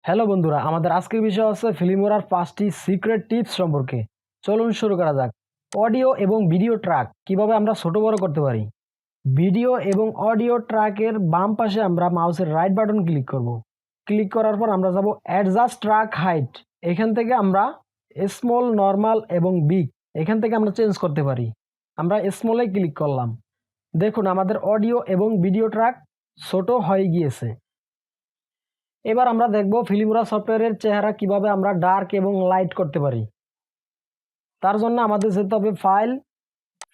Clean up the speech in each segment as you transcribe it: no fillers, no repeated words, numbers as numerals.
Hello বন্ধুরা, আমাদের আজকের বিষয় হচ্ছে ফিল্মোরার 5টি সিক্রেট টিপস সম্পর্কে। চলুন শুরু করা যাক। অডিও এবং ভিডিও ট্র্যাক কিভাবে আমরা ছোট বড় করতে পারি। ভিডিও এবং অডিও ট্র্যাকের বাম পাশে আমরা মাউসের রাইট বাটন ক্লিক করব। ক্লিক করার পর আমরা যাব অ্যাডজাস্ট ট্র্যাক হাইট। এখান থেকে আমরা স্মল, নর্মাল এবং বিগ এখান থেকে আমরা চেঞ্জ করতে পারি। আমরা স্মলে ক্লিক করলাম। দেখুন আমাদের অডিও এবং ভিডিও ট্র্যাক ছোট হয়ে গিয়েছে। এবার আমরা দেখব ফিল্মোরা সফটওয়্যারের চেহারা কিভাবে আমরা ডার্ক এবং লাইট করতে পারি। তার জন্য আমাদের যেতে হবে ফাইল,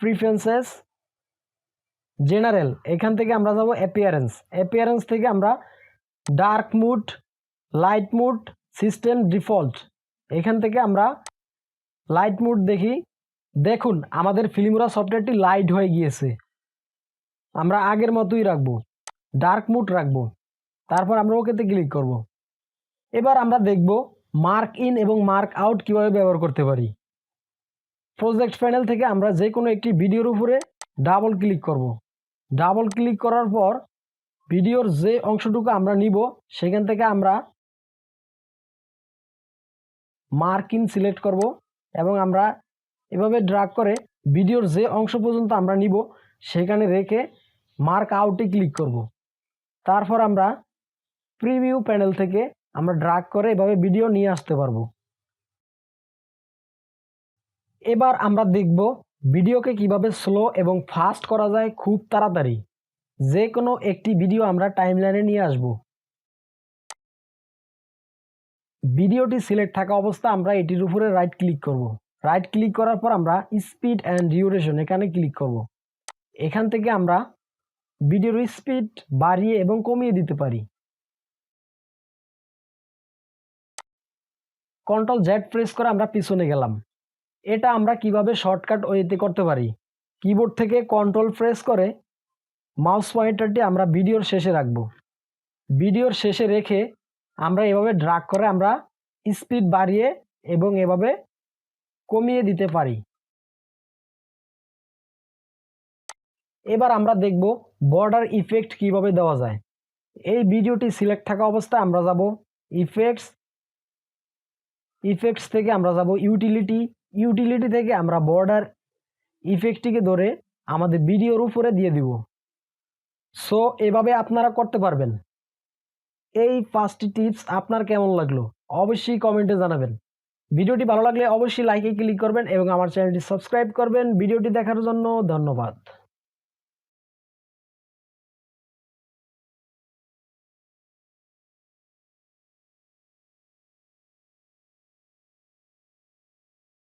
প্রিফারেন্সেস, জেনারেল। এখান থেকে আমরা যাব অ্যাপিয়ারেন্স থেকে আমরা dark mode, light mode, system default. এখান থেকে আমরা লাইট মুড দেখি। দেখুন আমাদের ফিল্মোরা সফটওয়্যারটি লাইট হয়ে গিয়েছে। আমরা আগের মতোই রাখবো, ডার্ক মুড রাখবো। তারপর আমরা ওকেতে ক্লিক করব। এবার আমরা দেখব মার্ক ইন এবং মার্ক আউট কীভাবে ব্যবহার করতে পারি। প্রজেক্ট প্যানেল থেকে আমরা যে কোনো একটি ভিডিওর উপরে ডাবল ক্লিক করব। ডাবল ক্লিক করার পর ভিডিওর যে অংশটুকু আমরা নিব সেখান থেকে আমরা মার্ক ইন সিলেক্ট করব এবং আমরা এভাবে ড্র্যাগ করে ভিডিওর যে অংশ পর্যন্ত আমরা নিব সেখানে রেখে মার্ক আউটে ক্লিক করব। তারপর আমরা প্রিভিউ প্যানেল থেকে আমরা ড্র্যাগ করে এভাবে ভিডিও নিয়ে আসতে পারবো। এবার আমরা দেখব ভিডিওকে কিভাবে স্লো এবং ফাস্ট করা যায় খুব তাড়াতাড়ি। যে কোনো একটি ভিডিও আমরা টাইমলাইনে নিয়ে আসব। ভিডিওটি সিলেক্ট থাকা অবস্থা আমরা এটির উপরে রাইট ক্লিক করব। রাইট ক্লিক করার পর আমরা স্পিড অ্যান্ড ডিউরেশন এখানে ক্লিক করব। এখান থেকে আমরা ভিডিওর স্পিড বাড়িয়ে এবং কমিয়ে দিতে পারি। কন্ট্রোল জেড প্রেস করে আমরা পিছনে গেলাম। এটা আমরা কিভাবে শর্টকাট ওয়েতে করতে পারি। কিবোর্ড থেকে কন্ট্রোল প্রেস করে মাউস পয়েন্টারটি আমরা ভিডিওর শেষে রাখব। ভিডিওর শেষে রেখে আমরা এভাবে ড্র্যাগ করে আমরা স্পিড বাড়িয়ে এবং এভাবে কমিয়ে দিতে পারি। এবার আমরা দেখব বর্ডার ইফেক্ট কিভাবে দেওয়া যায়। এই ভিডিওটি সিলেক্ট থাকা অবস্থায় আমরা যাব ইফেক্টস থেকে আমরা যাব ইউটিলিটি থেকে আমরা বর্ডার ইফেক্টটিকে ধরে আমাদের ভিডিওর উপরে দিয়ে দিব। সো এভাবে আপনারা করতে পারবেন। এই 5টি টিপস আপনার কেমন লাগলো অবশ্যই কমেন্টে জানাবেন। ভিডিওটি ভালো লাগলে অবশ্যই লাইকে ক্লিক করবেন এবং আমার চ্যানেলটি সাবস্ক্রাইব করবেন। ভিডিওটি দেখার জন্য ধন্যবাদ।